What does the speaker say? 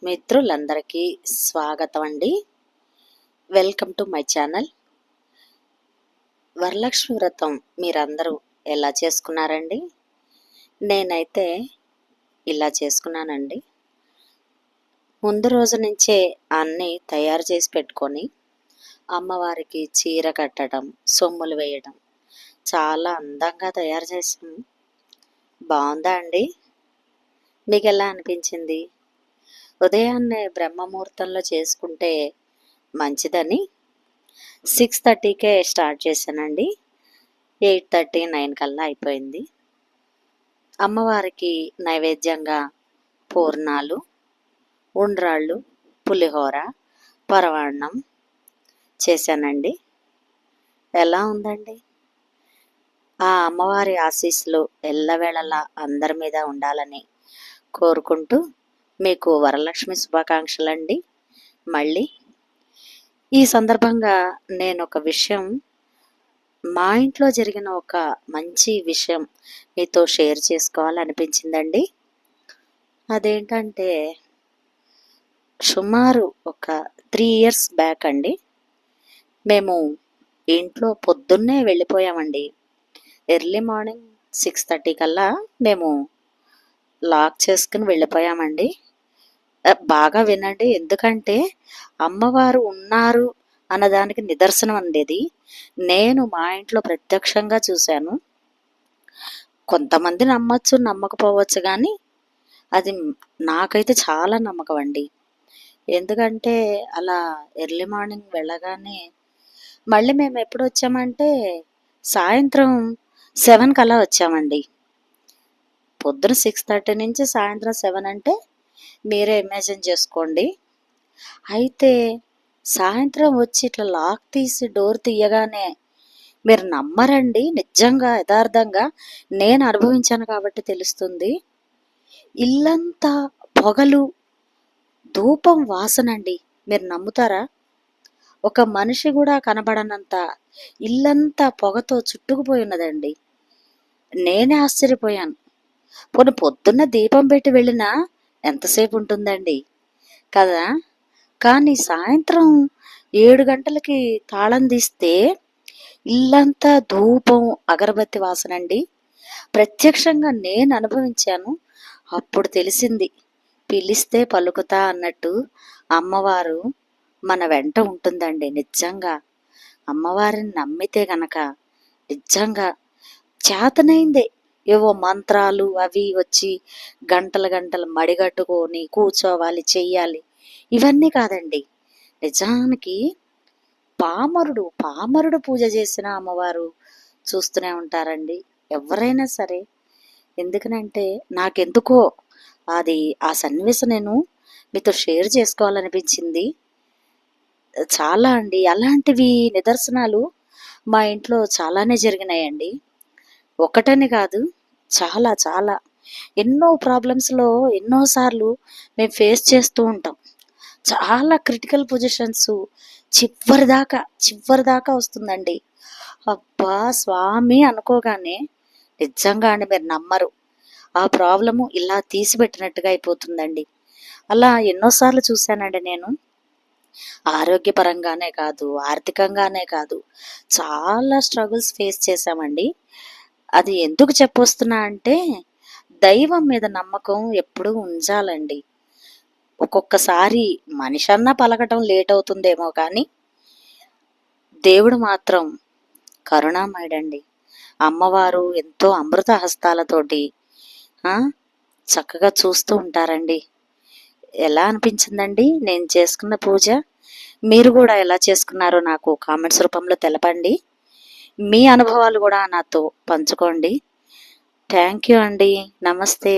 మిత్రులందరికీ స్వాగతం అండి. Welcome to my channel. Varalakshmi వ్రతం మీరందరూ ఎలా చేసుకున్నారండి? నేనైతే ఇలా చేసుకున్నానండి. ముందు రోజు నుంచే అన్నీ తయారు చేసి పెట్టుకొని అమ్మవారికి చీర కట్టడం, సొమ్ములు వేయడం చాలా అందంగా తయారు చేసాము. బాగుందా అండి? మీకు ఎలా అనిపించింది? ఉదయాన్నే బ్రహ్మముహూర్తంలో చేసుకుంటే మంచిదని 6:30కే స్టార్ట్ చేశానండి. 8:30, 9 కల్లా అయిపోయింది. అమ్మవారికి నైవేద్యంగా పూర్ణాలు, ఉండ్రాళ్ళు, పులిహోర, పరమాన్నం చేశానండి. ఎలా ఉందండి? ఆ అమ్మవారి ఆశీస్సులు ఎల్లవేళలా అందరి మీద ఉండాలని కోరుకుంటూ మీకు వరలక్ష్మి శుభాకాంక్షలండి. మళ్ళీ ఈ సందర్భంగా నేను ఒక విషయం, మా ఇంట్లో జరిగిన ఒక మంచి విషయం మీతో షేర్ చేసుకోవాలనిపించిందండి. అదేంటంటే సుమారు ఒక 3 ఇయర్స్ బ్యాక్ అండి, మేము ఇంట్లో పొద్దున్నే వెళ్ళిపోయామండి. ఎర్లీ మార్నింగ్ 6:30 కల్లా మేము లాక్ చేసుకుని వెళ్ళిపోయామండి. బాగా వినండి, ఎందుకంటే అమ్మవారు ఉన్నారు అన్నదానికి నిదర్శనం అండి. నేను మా ఇంట్లో ప్రత్యక్షంగా చూశాను. కొంతమంది నమ్మచ్చు, నమ్మకపోవచ్చు, కానీ అది నాకైతే చాలా నమ్మకం అండి. ఎందుకంటే అలా ఎర్లీ మార్నింగ్ వెళ్ళగానే మళ్ళీ మేము ఎప్పుడు వచ్చామంటే సాయంత్రం 7 కల్లా వచ్చామండి. పొద్దున 6:30 నుంచి సాయంత్రం 7 అంటే మీరే ఇమాజిన్ చేసుకోండి. అయితే సాయంత్రం వచ్చి ఇట్లా లాక్ తీసి డోర్ తీయగానే మీరు నమ్మరండి, నిజంగా యథార్థంగా నేను అనుభవించాను కాబట్టి తెలుస్తుంది. ఇల్లంతా పొగలు, ధూపం వాసనండి. మీరు నమ్ముతారా? ఒక మనిషి కూడా కనబడనంత ఇల్లంతా పొగతో చుట్టుకుపోయి ఉన్నదండి. నేనే ఆశ్చర్యపోయాను. పొద్దున్న దీపం పెట్టి వెళ్ళినా ఎంతసేపు ఉంటుందండి కదా. కానీ సాయంత్రం 7 గంటలకి తాళం తీస్తే ఇల్లంతా ధూపం, అగరబత్తి వాసనండి. ప్రత్యక్షంగా నేను అనుభవించాను. అప్పుడు తెలిసింది, పిలిస్తే పలుకుతా అన్నట్టు అమ్మవారు మన వెంట ఉంటుందండి. నిజంగా అమ్మవారిని నమ్మితే గనక నిజంగా చేతనైందే ఏవో మంత్రాలు అవి వచ్చి గంటలు గంటలు మడిగట్టుకొని కూర్చోవాలి, చెయ్యాలి, ఇవన్నీ కాదండి. నిజానికి పామరుడు పూజ చేసిన అమ్మవారు చూస్తూనే ఉంటారండి, ఎవరైనా సరే. ఎందుకనంటే నాకెందుకో అది ఆ సన్నివేశం నేను మీతో షేర్ చేసుకోవాలనిపించింది. చాలా అండి, అలాంటివి నిదర్శనాలు మా ఇంట్లో చాలానే జరిగినాయండి. ఒకటని కాదు, చాలా చాలా ఎన్నో ప్రాబ్లమ్స్లో ఎన్నోసార్లు మేము ఫేస్ చేస్తూ ఉంటాం. చాలా క్రిటికల్ పొజిషన్స్ చివరి దాకా వస్తుందండి. అబ్బా స్వామి అనుకోగానే నిజంగా అండి మీరు నమ్మరు, ఆ ప్రాబ్లము ఇలా తీసిపెట్టినట్టుగా అయిపోతుందండి. అలా ఎన్నోసార్లు చూశానండి నేను. ఆరోగ్యపరంగానే కాదు, ఆర్థికంగానే కాదు, చాలా స్ట్రగుల్స్ ఫేస్ చేశామండి. అది ఎందుకు చెప్పొస్తున్నా అంటే దైవం మీద నమ్మకం ఎప్పుడూ ఉంచాలండి. ఒక్కొక్కసారి మనిషన్నా పలకటం లేట్ అవుతుందేమో కానీ దేవుడు మాత్రం కరుణామయుడండి. అమ్మవారు ఎంతో అమృత హస్తాలతోటి చక్కగా చూస్తూ ఉంటారండి. ఎలా అనిపించిందండి నేను చేసుకున్న పూజ? మీరు కూడా ఎలా చేసుకున్నారో నాకు కామెంట్స్ రూపంలో తెలపండి. మీ అనుభవాలు కూడా నాతో పంచుకోండి. థ్యాంక్ యూ అండి. నమస్తే.